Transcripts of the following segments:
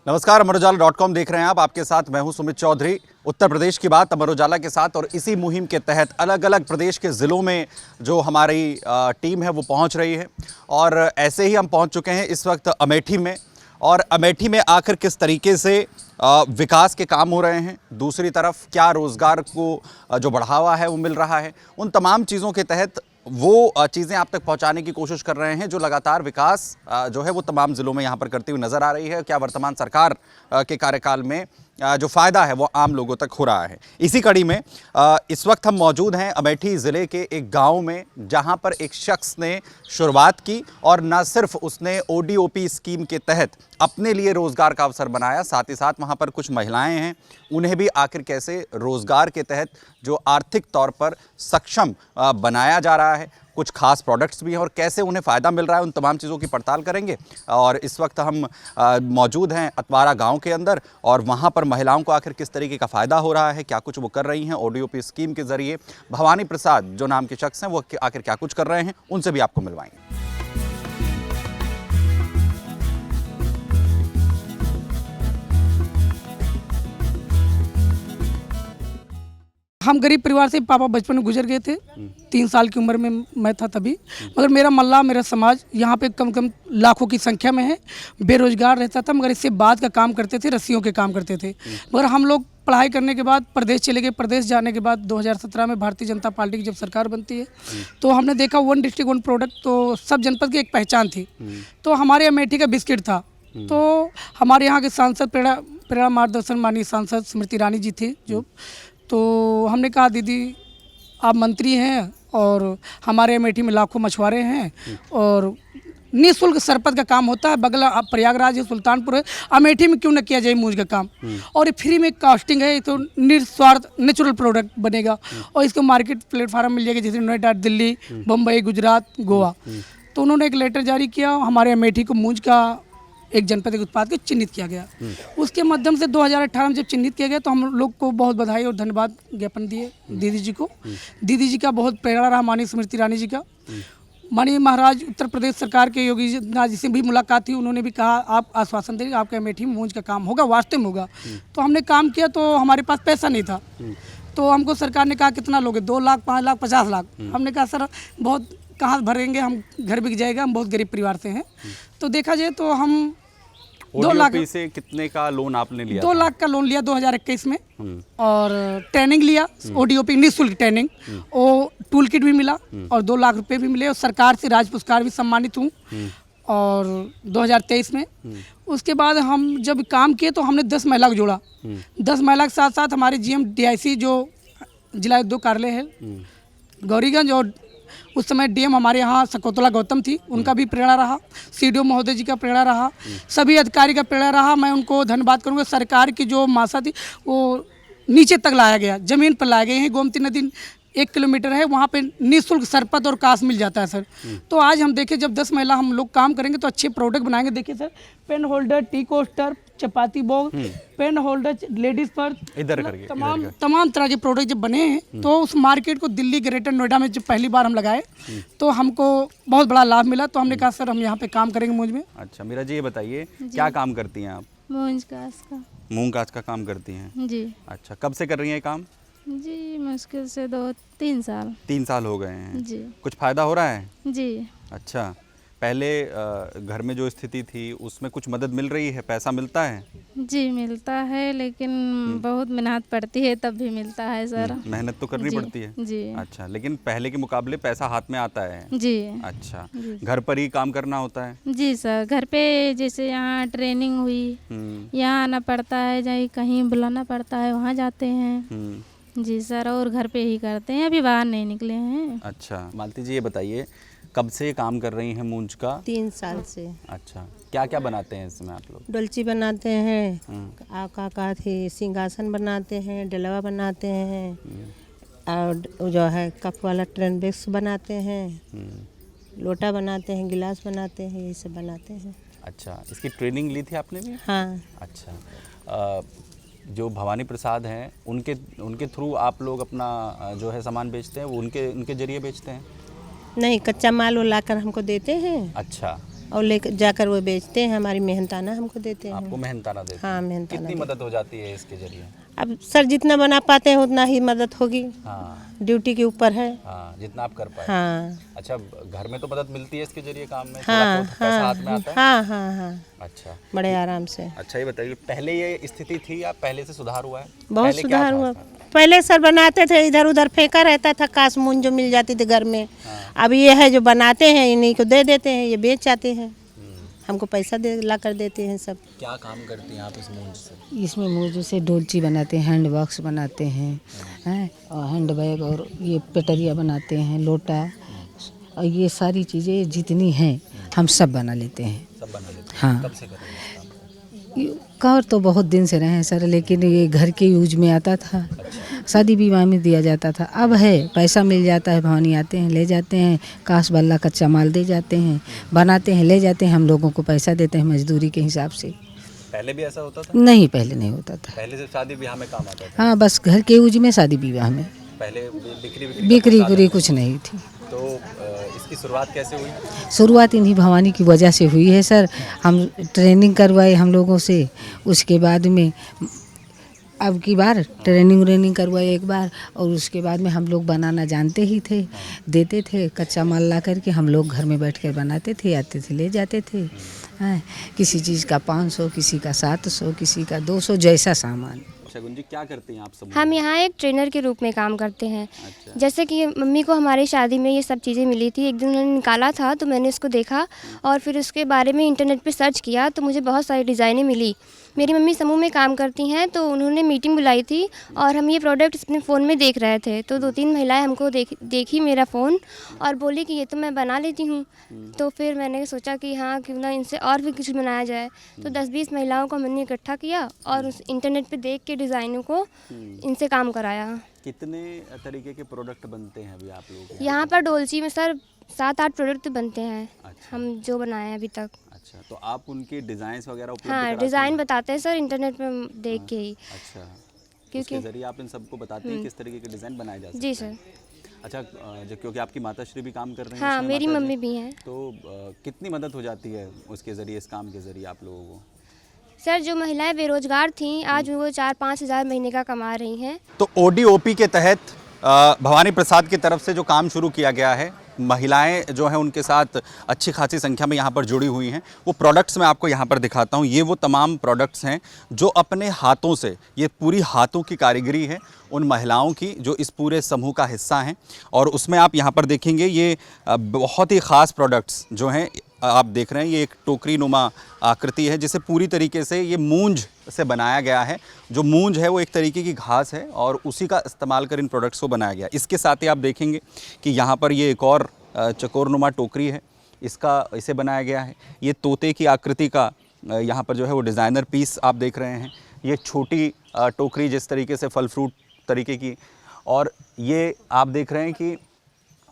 नमस्कार, अमर उजाला.com देख रहे हैं आप। आपके साथ मैं हूं सुमित चौधरी। उत्तर प्रदेश की बात अमर उजाला के साथ, और इसी मुहिम के तहत अलग अलग प्रदेश के ज़िलों में जो हमारी टीम है वो पहुंच रही है। और ऐसे ही हम पहुंच चुके हैं इस वक्त अमेठी में। और अमेठी में आखिर किस तरीके से विकास के काम हो रहे हैं, दूसरी तरफ क्या रोज़गार को जो बढ़ावा है वो मिल रहा है, उन तमाम चीज़ों के तहत वो चीज़ें आप तक पहुंचाने की कोशिश कर रहे हैं जो लगातार विकास जो है वो तमाम ज़िलों में यहाँ पर करती हुई नज़र आ रही है। क्या वर्तमान सरकार के कार्यकाल में जो फ़ायदा है वो आम लोगों तक हो रहा है। इसी कड़ी में इस वक्त हम मौजूद हैं अमेठी ज़िले के एक गांव में, जहां पर एक शख्स ने शुरुआत की और न सिर्फ उसने ODOP स्कीम के तहत अपने लिए रोज़गार का अवसर बनाया, साथ ही साथ वहां पर कुछ महिलाएं हैं, उन्हें भी आखिर कैसे रोज़गार के तहत जो आर्थिक तौर पर सक्षम बनाया जा रहा है, कुछ खास प्रोडक्ट्स भी हैं और कैसे उन्हें फ़ायदा मिल रहा है, उन तमाम चीज़ों की पड़ताल करेंगे। और इस वक्त हम मौजूद हैं अतवारा गांव के अंदर, और वहां पर महिलाओं को आखिर किस तरीके का फ़ायदा हो रहा है, क्या कुछ वो कर रही हैं ODOP स्कीम के ज़रिए। भवानी प्रसाद जो नाम के शख्स हैं वो आखिर क्या कुछ कर रहे हैं, उनसे भी आपको मिलवाएंगे। हम गरीब परिवार से, पापा बचपन में गुजर गए थे। 3 साल की उम्र में मैं था तभी। मगर मेरा मल्ला, मेरा समाज यहाँ पे कम कम लाखों की संख्या में है, बेरोजगार रहता था। मगर इससे बाद का काम करते थे, रस्सियों के काम करते थे। मगर हम लोग पढ़ाई करने के बाद प्रदेश चले गए। प्रदेश जाने के बाद 2017 में भारतीय जनता पार्टी की जब सरकार बनती है तो हमने देखा 1 डिस्ट्रिक्ट 1 प्रोडक्ट, तो सब जनपद की एक पहचान थी। तो हमारे अमेठी का बिस्किट था। तो हमारे यहाँ के सांसद प्रेरणा मार्गदर्शन माननीय सांसद स्मृति ईरानी जी थे जो, तो हमने कहा दीदी आप मंत्री हैं और हमारे अमेठी में लाखों मछुआरे हैं और निःशुल्क सरपत का काम होता है, बगल प्रयागराज है, सुल्तानपुर है, अमेठी में क्यों न किया जाए मूंज का काम। और ये फ्री में कास्टिंग है, तो निस्वार्थ नेचुरल प्रोडक्ट बनेगा और इसको मार्केट प्लेटफार्म मिल जाएगा, जैसे नोएडा, दिल्ली, बम्बई, गुजरात, गोवा। तो उन्होंने एक लेटर जारी किया, हमारे अमेठी को मूंज का एक जनपद उत्पाद को चिन्हित किया गया। उसके माध्यम से 2018 में जब चिन्हित किया गया तो हम लोग को बहुत बधाई और धन्यवाद ज्ञापन दिए दीदी जी को। दीदी जी का बहुत प्रेरणा रहा, माननीय स्मृति ईरानी जी का। माननीय महाराज उत्तर प्रदेश सरकार के योगी जी से भी मुलाकात हुई, उन्होंने भी कहा आप आश्वासन देंगे आपके अमेठी में मूंज का काम होगा, वास्तव में होगा। तो हमने काम किया, तो हमारे पास पैसा नहीं था। तो हमको सरकार ने कहा कितना लोगे, 2 लाख, 5 लाख, 50 लाख। हमने कहा सर बहुत कहाँ भरेंगे, हम घर बिक जाएगा, हम बहुत गरीब परिवार से हैं। तो देखा जाए तो हम 2 लाख से कितने का लोन आपने लिया? 2 लाख का लोन लिया 2021 में। और ट्रेनिंग लिया ODOP निःशुल्क ट्रेनिंग, वो टूल किट भी मिला और 2 लाख रुपए भी मिले और सरकार से राज्य पुरस्कार भी सम्मानित हूँ। और 2023 में उसके बाद हम जब काम किए तो हमने 10 महिला को जोड़ा। 10 महिला के साथ साथ हमारे GM DIC जो जिला उद्योग कार्यालय है गौरीगंज, और उस समय DM हमारे यहाँ शकुंतला गौतम थी, उनका भी प्रेरणा रहा। CDO महोदय जी का प्रेरणा रहा, सभी अधिकारी का प्रेरणा रहा। मैं उनको धन्यवाद करूँगा। सरकार की जो मासा थी वो नीचे तक लाया गया, ज़मीन पर लाया गया। यहीं गोमती नदी 1 किलोमीटर है, वहाँ पे निःशुल्क सरपत और कास मिल जाता है सर। तो आज हम देखें जब 10 महिला हम लोग काम करेंगे तो अच्छे प्रोडक्ट बनाएंगे। देखिए sir, pen holder, tea coaster, chapati box, pen holder, ladies purse, तमाम तरह के प्रोडक्ट जब बने हैं तो उस मार्केट को दिल्ली, ग्रेटर नोएडा में जब पहली बार हम लगाए तो हमको बहुत बड़ा लाभ मिला। तो हमने कहा सर हम यहाँ पे काम करेंगे मूंज में। अच्छा मीरा जी, ये बताइए क्या काम करती हैं आप? मूंज कास का। मूंग कास का काम करती हैं जी। अच्छा, कब से कर रही हैं ये काम? जी मुश्किल से 2-3 साल। 3 साल हो गए हैं जी। कुछ फ़ायदा हो रहा है? जी। अच्छा, पहले घर में जो स्थिति थी उसमें कुछ मदद मिल रही है, पैसा मिलता है? जी मिलता है, लेकिन बहुत मेहनत पड़ती है तब भी मिलता है सर। मेहनत तो करनी पड़ती है। जी। अच्छा, लेकिन पहले के मुकाबले पैसा हाथ में आता है? जी। अच्छा, जी। घर पर ही काम करना होता है? जी सर, घर पे जैसे यहाँ ट्रेनिंग हुई, यहाँ आना पड़ता है, चाहे कहीं बुलाना पड़ता है वहाँ जाते हैं। जी सर, और घर पे ही करते हैं, अभी बाहर नहीं निकले हैं। अच्छा, मालती जी ये बताइए कब से काम कर रही हैं मूंज का? 3 साल से। अच्छा, क्या क्या बनाते हैं इसमें आप लोग? डोलची बनाते हैं, का थी सिंहासन बनाते हैं, डलवा बनाते हैं, और जो है कप वाला ट्रेन बैग्स बनाते हैं, लोटा बनाते हैं, गिलास बनाते हैं, यही सब बनाते हैं। अच्छा, इसकी ट्रेनिंग ली थी आपने भी? हाँ। अच्छा, जो भवानी प्रसाद हैं उनके थ्रू आप लोग अपना जो है सामान बेचते हैं, वो उनके जरिए बेचते हैं? नहीं, कच्चा माल वो लाकर हमको देते हैं। अच्छा, और लेकर जाकर वो बेचते हैं, हमारी मेहनताना हमको देते हैं। आपको मेहनताना देते हैं? हाँ, मेहनताना कितनी देते मदद हो जाती है इसके जरिए? हैं। अब सर जितना बना पाते हैं उतना ही मदद होगी, हाँ ड्यूटी के ऊपर है। हाँ, जितना आप कर पाए। हाँ अच्छा, घर में तो मदद मिलती है इसके जरिए काम में? थोड़ा हाँ बहुत पैसा हाथ में आता है? हाँ हाँ हाँ, अच्छा, बड़े आराम से। अच्छा ये बताइए, पहले ये स्थिति थी या पहले से सुधार हुआ है? बहुत पहले क्या सुधार था हुआ। इसमें? पहले सर बनाते थे, इधर उधर फेंका रहता था, काश मून जो मिल जाती थी घर में। अब ये है जो बनाते हैं इन्हीं को दे देते हैं, ये बेच जाते हैं, हमको पैसा दे ला कर देते हैं सब। क्या काम करती हैं आप इस मूंज से? इसमें मूंज से डोलची बनाते हैं, हैंड बॉक्स बनाते हैं और हैंड बैग, और ये पेटरिया बनाते हैं, लोटा, और ये सारी चीज़ें जितनी हैं हम सब बना लेते हैं। सब बना लेते हैं? हाँ, कब से कर रहे हैं इस काम? कर तो बहुत दिन से रहे हैं सर, लेकिन ये घर के यूज में आता था, शादी विवाह में दिया जाता था। अब है पैसा मिल जाता है, भवानी आते हैं ले जाते हैं, काश बल्ला कच्चा माल दे जाते हैं, बनाते हैं ले जाते हैं, हम लोगों को पैसा देते हैं मजदूरी के हिसाब से। पहले भी ऐसा होता था? नहीं, पहले नहीं होता था। पहले से शादी ब्याह में काम आता था? हाँ, बस घर के यूज में, शादी विवाह में। पहले बिक्री उक्री कुछ नहीं थी। तो इसकी शुरुआत कैसे हुई? शुरुआत इन्हीं भवानी की वजह से हुई है सर। हम ट्रेनिंग करवाए हम लोगों से, उसके बाद में अब की बार ट्रेनिंग करवाए एक बार, और उसके बाद में हम लोग बनाना जानते ही थे, देते थे कच्चा माल ला करके, हम लोग घर में बैठ कर बनाते थे, आते थे ले जाते थे। हाँ, किसी चीज़ का 500, किसी का 700, किसी का 200, जैसा सामान। शगुन जी, क्या करते हैं आप सब? हम यहाँ एक ट्रेनर के रूप में काम करते हैं। अच्छा। जैसे कि मम्मी को हमारी शादी में ये सब चीज़ें मिली थी, एक दिन उन्होंने निकाला था तो मैंने उसको देखा और फिर उसके बारे में इंटरनेट पे सर्च किया तो मुझे बहुत सारी डिज़ाइनें मिली। मेरी मम्मी समूह में काम करती हैं तो उन्होंने मीटिंग बुलाई थी और हम ये प्रोडक्ट अपने फ़ोन में देख रहे थे, तो 2-3 महिलाएं हमको देखी मेरा फ़ोन और बोली कि ये तो मैं बना लेती हूँ। तो फिर मैंने सोचा कि हाँ, क्यों ना इनसे और भी कुछ बनाया जाए। तो 10-20 महिलाओं को हमने इकट्ठा किया और उस इंटरनेट पे देख के डिज़ाइनों को इनसे काम कराया। कितने तरीके के प्रोडक्ट बनते हैं अभी आप लोग? यहाँ पर डोलची में सर 7-8 प्रोडक्ट बनते हैं। अच्छा। हम जो बनाए हैं अभी तक। अच्छा, तो आप उनके डिज़ाइंस वगैरह उपलब्ध हाँ, कराते डिज़ाइन हैं? बताते हैं सर इंटरनेट पे देख के ही। अच्छा, क्योंकि उसके जरिए आप इन सबको बताते हैं किस तरीके के डिज़ाइन बनाए जा सकते जी हैं? सर। अच्छा, जो क्योंकि आपकी माताश्री भी काम कर रही हैं हाँ, इसमें, मेरी माताजी, मम्मी भी हैं। तो कितनी मदद हो जाती है उसके ज़रिए, इस काम के ज़रिए आप लोगों को? सर जो महिलाएं बेरोजगार थीं आज वो 4-5 हज़ार महीने का कमा रही हैं। तो ODOP के तहत भवानी प्रसाद की तरफ से जो काम शुरू किया गया है, महिलाएं जो हैं उनके साथ अच्छी खासी संख्या में यहाँ पर जुड़ी हुई हैं। वो प्रोडक्ट्स मैं आपको यहाँ पर दिखाता हूँ। ये वो तमाम प्रोडक्ट्स हैं जो अपने हाथों से, ये पूरी हाथों की कारीगरी है उन महिलाओं की जो इस पूरे समूह का हिस्सा हैं। और उसमें आप यहाँ पर देखेंगे ये बहुत ही ख़ास प्रोडक्ट्स जो हैं आप देख रहे हैं। ये एक टोकरी नुमा आकृति है जिसे पूरी तरीके से ये मूंज से बनाया गया है। जो मूंज है वो एक तरीके की घास है और उसी का इस्तेमाल कर इन प्रोडक्ट्स को बनाया गया। इसके साथ ही आप देखेंगे कि यहाँ पर ये एक और चकोर नुमा टोकरी है, इसे बनाया गया है। ये तोते की आकृति का यहाँ पर जो है वो डिज़ाइनर पीस आप देख रहे हैं। ये छोटी टोकरी जिस तरीके से फल फ्रूट तरीके की, और ये आप देख रहे हैं कि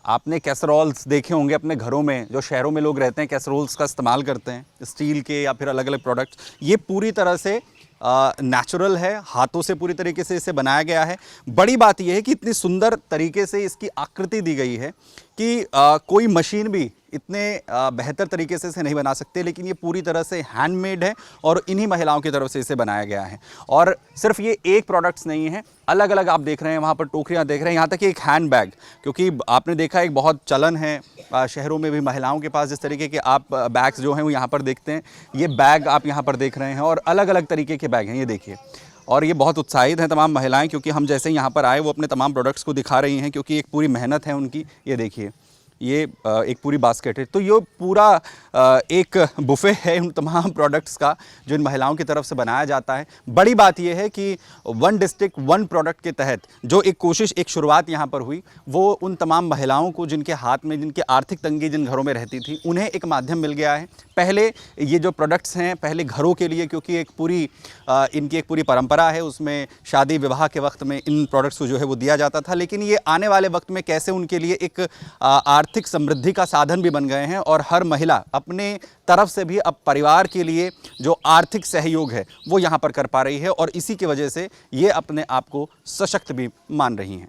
आपने कैसरोल्स देखे होंगे अपने घरों में, जो शहरों में लोग रहते हैं कैसरोल्स का इस्तेमाल करते हैं, स्टील के या फिर अलग अलग प्रोडक्ट्स। ये पूरी तरह से नेचुरल है, हाथों से पूरी तरीके से इसे बनाया गया है। बड़ी बात यह है कि इतनी सुंदर तरीके से इसकी आकृति दी गई है कि कोई मशीन भी इतने बेहतर तरीके से इसे नहीं बना सकते, लेकिन ये पूरी तरह से हैंडमेड है और इन्हीं महिलाओं की तरफ से इसे बनाया गया है। और सिर्फ ये एक प्रोडक्ट्स नहीं है, अलग अलग आप देख रहे हैं, वहाँ पर टोकरियाँ देख रहे हैं, यहाँ तक कि एक हैंड बैग, क्योंकि आपने देखा एक बहुत चलन है शहरों में भी महिलाओं के पास जिस तरीके के आप बैग्स जो हैं वो यहाँ पर देखते हैं। ये बैग आप यहाँ पर देख रहे हैं और अलग अलग तरीके के बैग हैं, ये देखिए। और ये बहुत उत्साहित हैं तमाम महिलाएं, क्योंकि हम जैसे ही यहाँ पर आए वो अपने तमाम प्रोडक्ट्स को दिखा रही हैं, क्योंकि एक पूरी मेहनत है उनकी। ये देखिए, ये एक पूरी बास्केट है। तो ये पूरा एक बुफे है उन तमाम प्रोडक्ट्स का जो इन महिलाओं की तरफ से बनाया जाता है। बड़ी बात यह है कि वन डिस्ट्रिक्ट वन प्रोडक्ट के तहत जो एक कोशिश, एक शुरुआत यहाँ पर हुई, वो उन तमाम महिलाओं को जिनके हाथ में, जिनकी आर्थिक तंगी जिन घरों में रहती थी, उन्हें एक माध्यम मिल गया है। पहले ये जो प्रोडक्ट्स हैं पहले घरों के लिए, क्योंकि एक पूरी इनकी एक पूरी परंपरा है, उसमें शादी विवाह के वक्त में इन प्रोडक्ट्स को जो है वो दिया जाता था, लेकिन ये आने वाले वक्त में कैसे उनके लिए एक आर्थिक समृद्धि का साधन भी बन गए हैं। और हर महिला अपने तरफ से भी अब परिवार के लिए जो आर्थिक सहयोग है वो यहाँ पर कर पा रही है और इसी की वजह से ये अपने आप को सशक्त भी मान रही हैं।